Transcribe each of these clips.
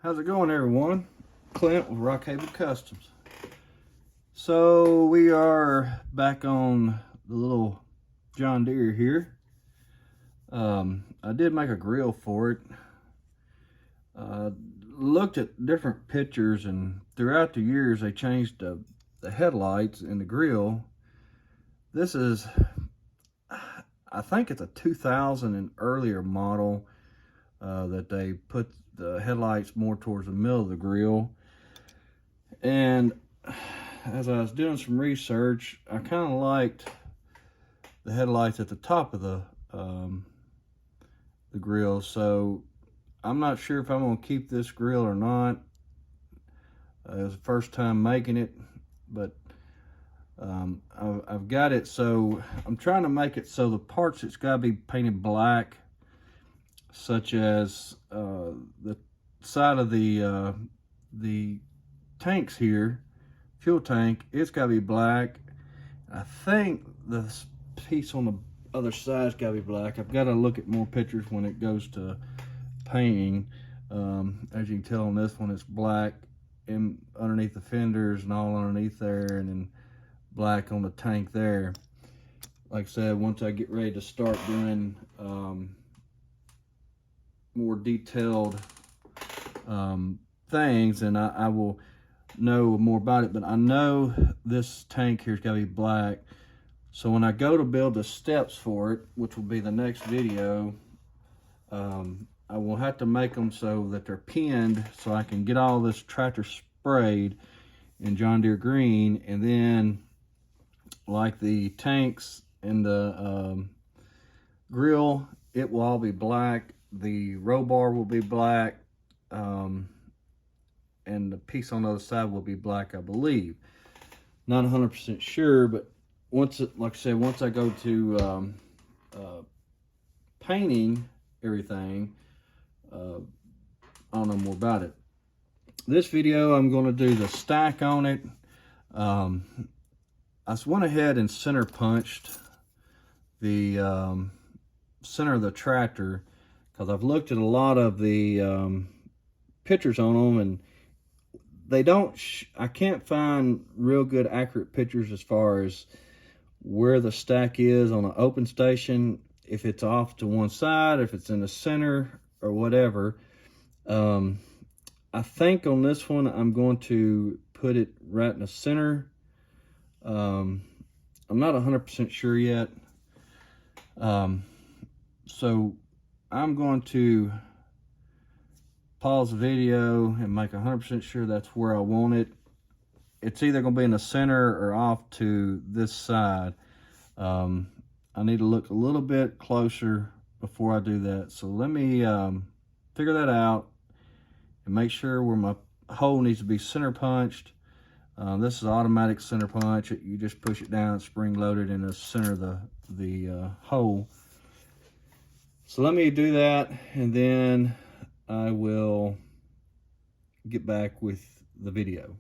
How's it going, everyone? Clint with Rockhaven Customs. So we are back on the little John Deere here. I did make a grill for it. Looked at different pictures, and throughout the years they changed the headlights in the grill. This is, I think it's a 2000 and earlier model that they put the headlights more towards the middle of the grill. And as I was doing some research, I kind of liked the headlights at the top of the grill. So I'm not sure if I'm going to keep this grill or not. It was the first time making it, but I've got it, so I'm trying to make it so the parts, it's got to be painted black, such as the side of the tanks here, fuel tank, it's got to be black. I think the piece on the other side's got to be black. I've got to look at more pictures when it goes to painting. As you can tell on this one, it's black and underneath the fenders and all underneath there, and then black on the tank there. Like I said, once I get ready to start doing more detailed things, and I will know more about it. But I know this tank here's got to be black, so when I go to build the steps for it, which will be the next video, I will have to make them so that they're pinned, so I can get all this tractor sprayed in John Deere green, and then like the tanks and the grill, it will all be black. The row bar will be black, and the piece on the other side will be black, I believe. Not 100% sure, but once it, like I said, once I go to painting everything, I'll know more about it. This video, I'm going to do the stack on it. I went ahead and center punched the center of the tractor, because I've looked at a lot of the pictures on them, and they don't, I can't find real good accurate pictures as far as where the stack is on an open station, if it's off to one side, if it's in the center or whatever. I think on this one I'm going to put it right in the center. I'm not 100% sure yet. So I'm going to pause the video and make 100% sure that's where I want it. It's either going to be in the center or off to this side. I need to look a little bit closer before I do that. So let me figure that out and make sure where my hole needs to be center punched. This is automatic center punch. You just push it down, spring loaded in the center of the hole. So let me do that, and then I will get back with the video.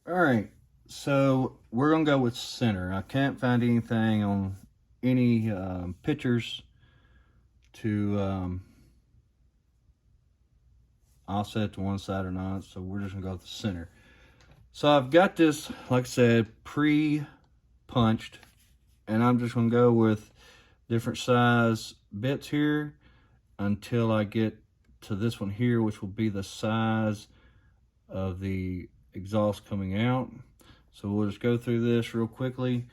All right, so we're gonna go with center. I can't find anything on any pictures to offset it to one side or not, so we're just gonna go with the center. So I've got this, like I said, pre-punched, and I'm just gonna go with different size bits here until I get to this one here, which will be the size of the exhaust coming out. So we'll just go through this real quickly,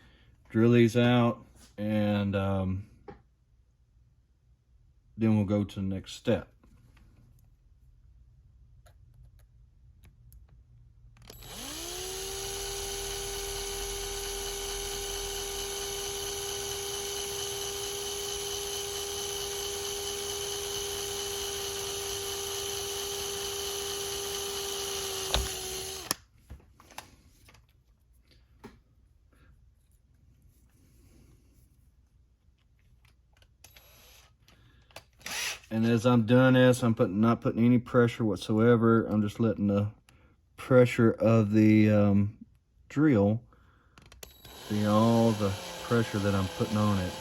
drill these out, and then we'll go to the next step. And as I'm doing this, I'm not putting any pressure whatsoever. I'm just letting the pressure of the drill see all the pressure that I'm putting on it.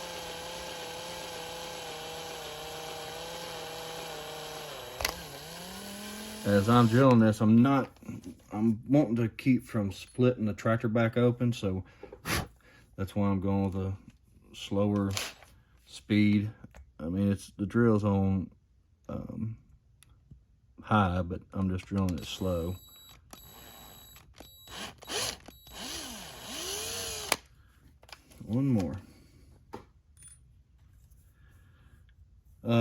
as I'm drilling this, I'm wanting to keep from splitting the tractor back open, so that's why I'm going with a slower speed. I mean, the drill's on high, but I'm just drilling it slow. One more.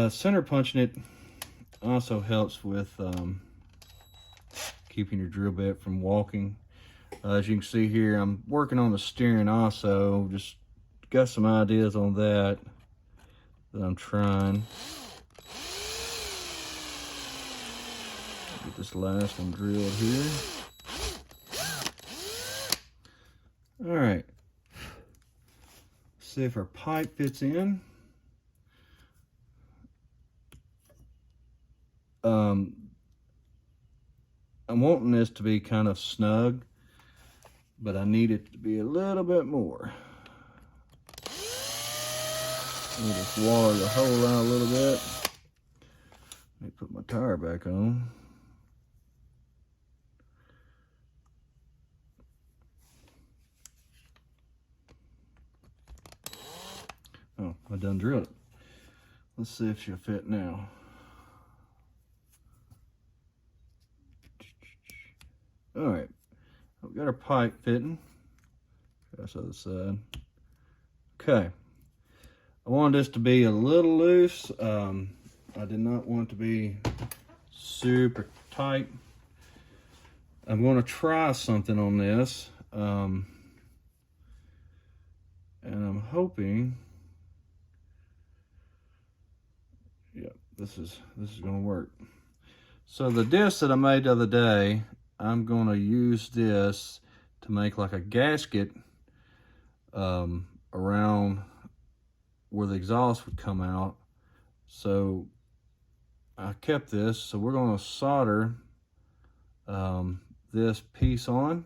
Center punching it also helps with keeping your drill bit from walking. As you can see here, I'm working on the steering also. Just got some ideas on that I'm trying. Get this last one drilled here. All right. See if our pipe fits in. I'm wanting this to be kind of snug, but I need it to be a little bit more. Let me just water the hole out a little bit. Let me put my tire back on. Oh, I done drilled it. Let's see if she'll fit now. All right, we've got our pipe fitting. That's the other side. Okay, I wanted this to be a little loose. I did not want it to be super tight. I'm going to try something on this, and I'm hoping, yeah, this is going to work. So the disc that I made the other day, I'm going to use this to make like a gasket around where the exhaust would come out. So I kept this, so we're going to solder this piece on.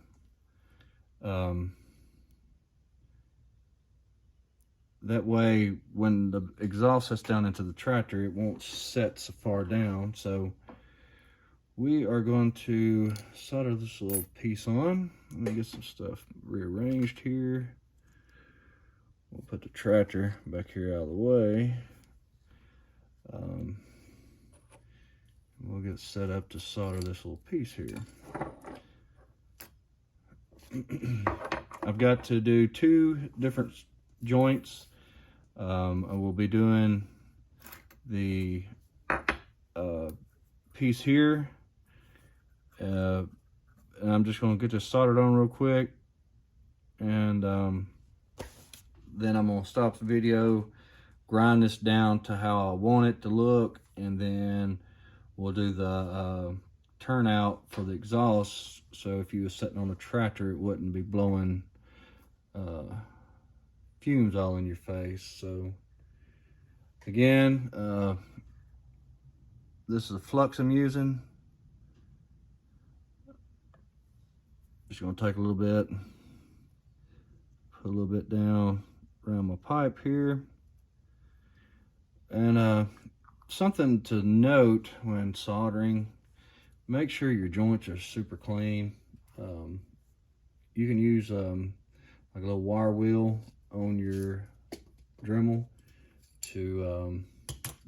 That way when the exhaust sets down into the tractor, it won't set so far down. So we are going to solder this little piece on. Let me get some stuff rearranged here. We'll put the tractor back here out of the way. We'll get set up to solder this little piece here. I've got to do 2 different joints. I will be doing the piece here. And I'm just going to get this soldered on real quick. And then I'm going to stop the video, grind this down to how I want it to look, and then we'll do the turnout for the exhaust, so if you were sitting on a tractor, it wouldn't be blowing fumes all in your face. So again, this is the flux I'm using. Just gonna take a little bit, put a little bit down around my pipe here. And something to note when soldering, make sure your joints are super clean. You can use like a little wire wheel on your Dremel to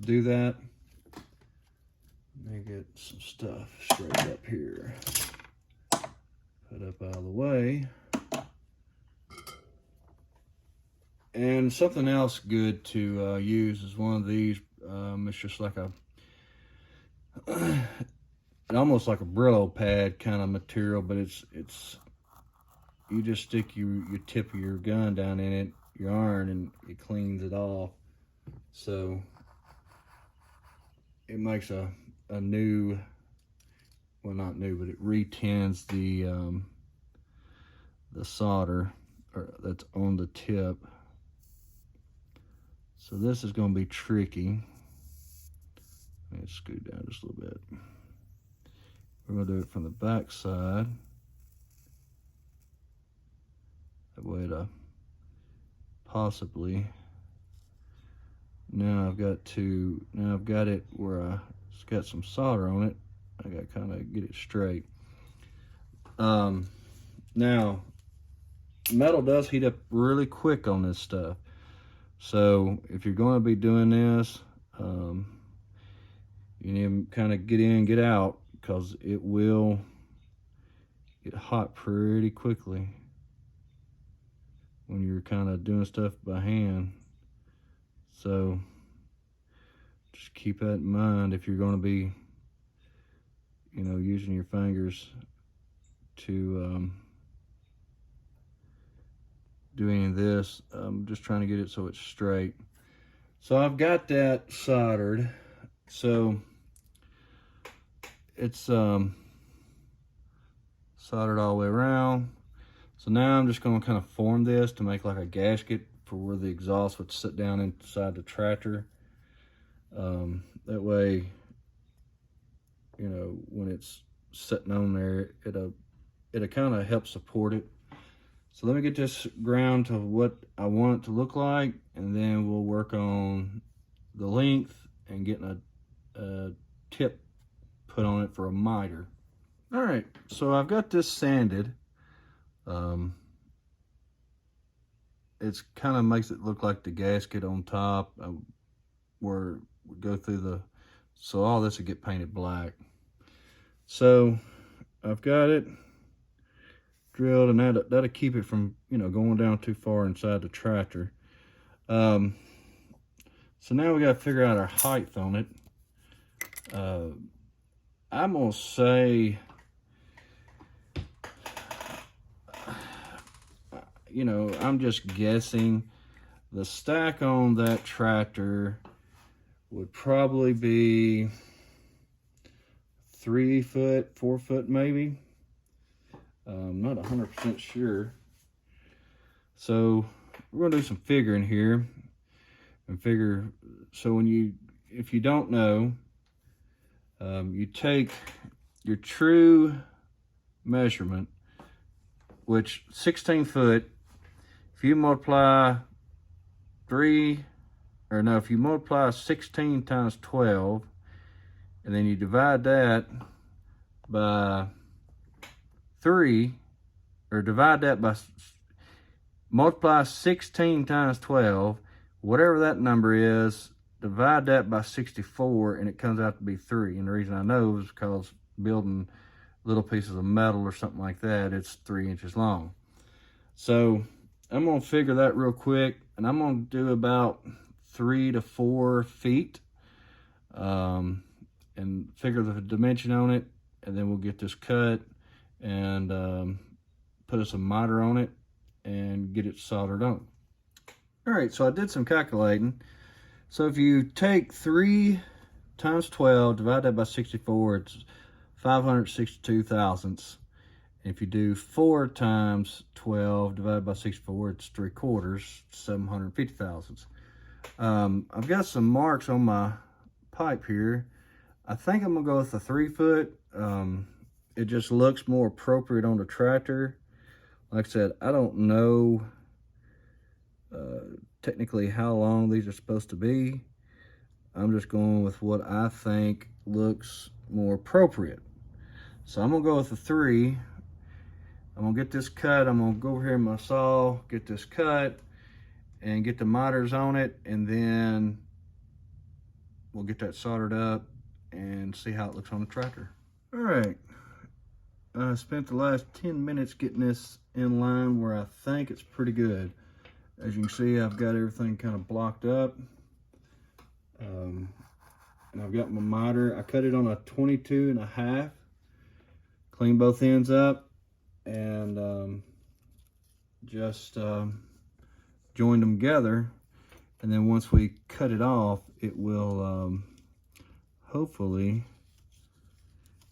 do that. Let me get some stuff straight up here. Put up out of the way. And something else good to use is one of these. It's just like almost like a Brillo pad kind of material, but it's you just stick your tip of your gun down in it, your iron, and it cleans it off. So it makes a new, well, not new, but it retins the solder that's on the tip. So this is going to be tricky. Let's scoot down just a little bit. We're going to do it from the back side. That way to possibly, now I've got it where it's got some solder on it. I gotta kind of get it straight. Now, metal does heat up really quick on this stuff. So if you're going to be doing this, you need to kind of get in, get out, because it will get hot pretty quickly when you're kind of doing stuff by hand. So just keep that in mind if you're going to be, you know, using your fingers to do any of this. I'm just trying to get it so it's straight. So I've got that soldered. So it's soldered all the way around. So now I'm just going to kind of form this to make like a gasket for where the exhaust would sit down inside the tractor. That way, you know, when it's sitting on there, it'll kind of help support it. So let me get this ground to what I want it to look like, and then we'll work on the length and getting a tip put on it for a miter. All right, so I've got this sanded. It's kind of makes it look like the gasket on top where we go through the, so all this will get painted black. So I've got it drilled, and that'll keep it from, you know, going down too far inside the tractor. So now we got to figure out our height on it. I'm gonna say, you know, I'm just guessing the stack on that tractor would probably be 3 foot, 4 foot maybe. I'm not 100% sure. So we're gonna do some figuring here and figure. So if you don't know, you take your true measurement, which 16 foot, if you multiply if you multiply 16 times 12, and then you divide that by 3, or divide that by, multiply 16 times 12, whatever that number is, divide that by 64, and it comes out to be 3. And the reason I know is because building little pieces of metal or something like that, it's 3 inches long. So I'm gonna figure that real quick, and I'm gonna do about 3 to 4 feet, and figure the dimension on it, and then we'll get this cut and put us a miter on it and get it soldered on. All right, so I did some calculating. So if you take 3 times 12, divide that by 64, it's 562 thousandths. If you do 4 times 12 divided by 64, it's 3/4, 750 thousandths. I've got some marks on my pipe here. I think I'm gonna go with the 3 foot. It just looks more appropriate on the tractor. Like I said, I don't know technically how long these are supposed to be. I'm just going with what I think looks more appropriate. So I'm gonna go with the 3. I'm gonna get this cut. I'm gonna go over here in my saw, get this cut, and get the miters on it, and then we'll get that soldered up and see how it looks on the tractor. All right, I spent the last 10 minutes getting this in line where I think it's pretty good. As you can see, I've got everything kind of blocked up. And I've got my miter. I cut it on a 22.5. Clean both ends up, and just joined them together. And then once we cut it off, it will hopefully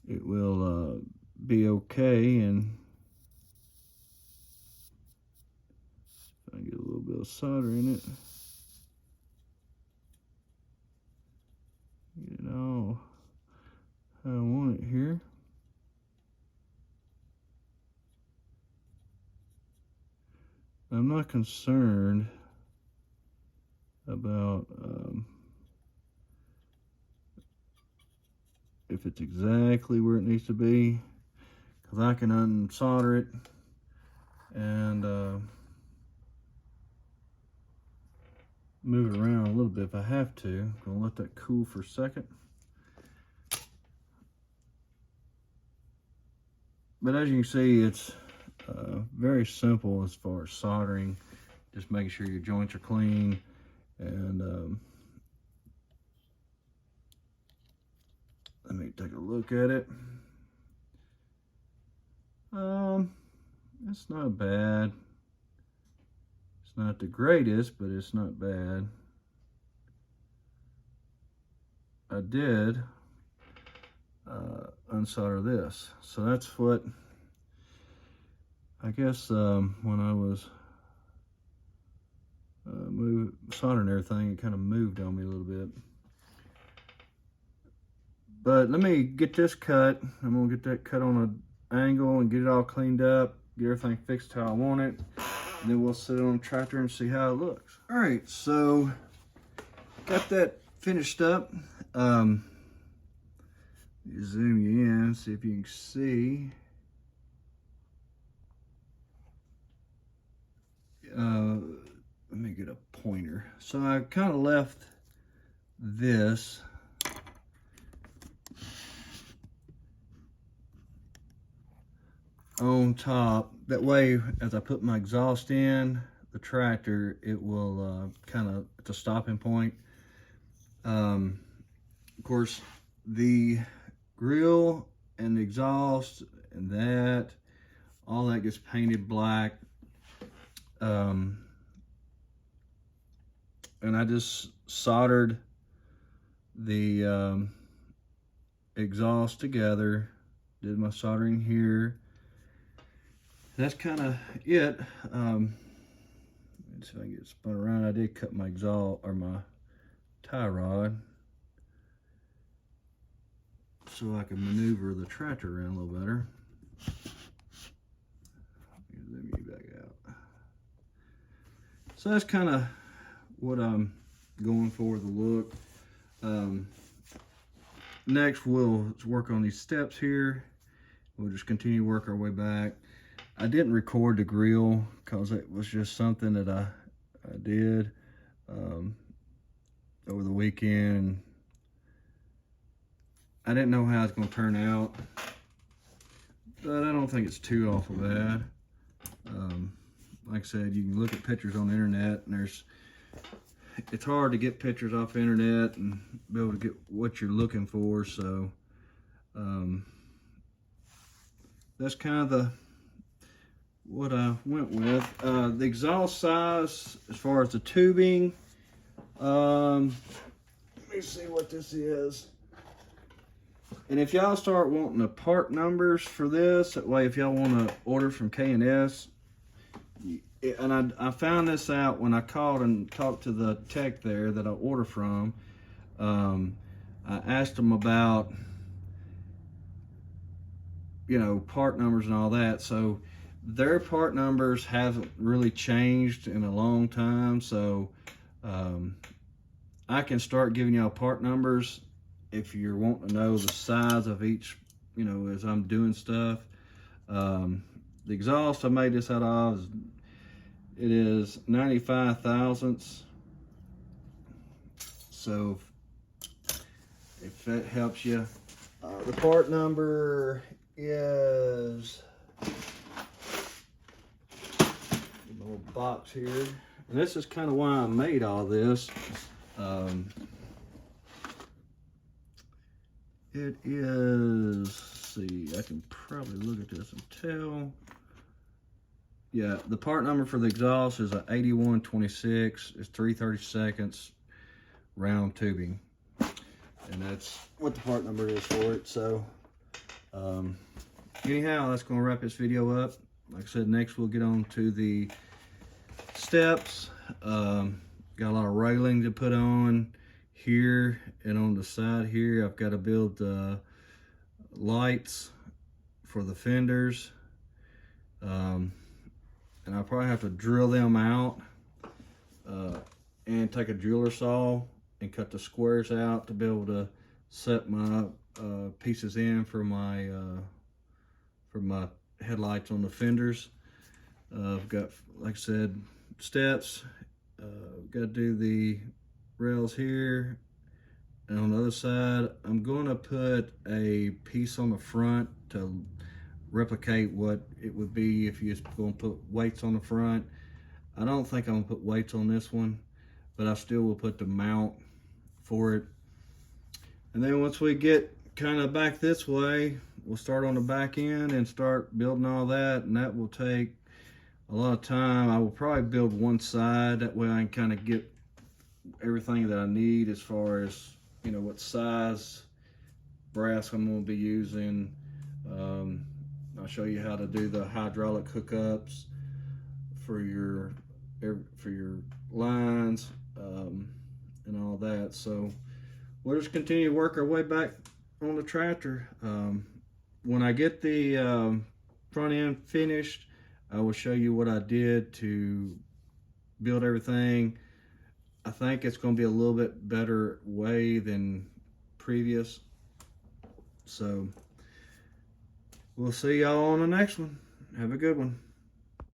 it will be okay. And I get a little bit of solder in it, get it all how I want it here. I'm not concerned about if it's exactly where it needs to be, because I can unsolder it and move it around a little bit if I have to. I'm gonna let that cool for a second. But as you can see, it's very simple as far as soldering. Just making sure your joints are clean, and let me take a look at it. It's not bad. It's not the greatest, but it's not bad. I did unsolder this, so that's what I guess when I was soldering everything, it kind of moved on me a little bit. But let me get this cut. I'm gonna get that cut on an angle and get it all cleaned up, get everything fixed how I want it, and then we'll sit it on the tractor and see how it looks. All right, so got that finished up. Zoom you in, see if you can see. Let me get a pointer. So I kind of left this on top. That way, as I put my exhaust in the tractor, it will it's a stopping point. Of course, the grill and the exhaust and that, all that gets painted black. And I just soldered the exhaust together, did my soldering here. That's kind of it. Let's see if I can get it spun around. I did cut my exhaust, or my tie rod, so I can maneuver the tractor around a little better. Let me back out. So that's kind of what I'm going for, the look. Next, we'll work on these steps here. We'll just continue to work our way back. I didn't record the grill because it was just something that I did over the weekend. I didn't know how it's going to turn out, but I don't think it's too awful bad. Like I said, you can look at pictures on the internet, and it's hard to get pictures off the internet and be able to get what you're looking for. So that's kind of what I went with. The exhaust size, as far as the tubing, let me see what this is. And if y'all start wanting the part numbers for this, that way if y'all want to order from K&S, and I found this out when I called and talked to the tech there that I order from. I asked them about, part numbers and all that. So their part numbers haven't really changed in a long time. So I can start giving y'all part numbers if you're wanting to know the size of each, as I'm doing stuff. The exhaust I made this out of, it is 95 thousandths. So if that helps you, the part number is a little box here, and this is kind of why I made all this. It is, let's see, I can probably look at this and tell. Yeah, the part number for the exhaust is a 8126. It's 3/32 round tubing, and that's what the part number is for it. So anyhow, that's going to wrap this video up. Like I said, next we'll get on to the steps. Got a lot of railing to put on here, and on the side here I've got to build lights for the fenders. And I'll probably have to drill them out and take a jeweler saw and cut the squares out to be able to set my pieces in for my headlights on the fenders. I've got, like I said, steps. Got to do the rails here, and on the other side I'm going to put a piece on the front to replicate what it would be if you're going to put weights on the front. I don't think I'm going to put weights on this one, but I still will put the mount for it. And then once we get kind of back this way, we'll start on the back end and start building all that, and that will take a lot of time. I will probably build one side, that way I can kind of get everything that I need as far as, you know, what size brass I'm going to be using. I'll show you how to do the hydraulic hookups for your lines, and all that. So we'll just continue to work our way back on the tractor. When I get the front end finished, I will show you what I did to build everything. I think it's going to be a little bit better way than previous. So we'll see y'all on the next one. Have a good one.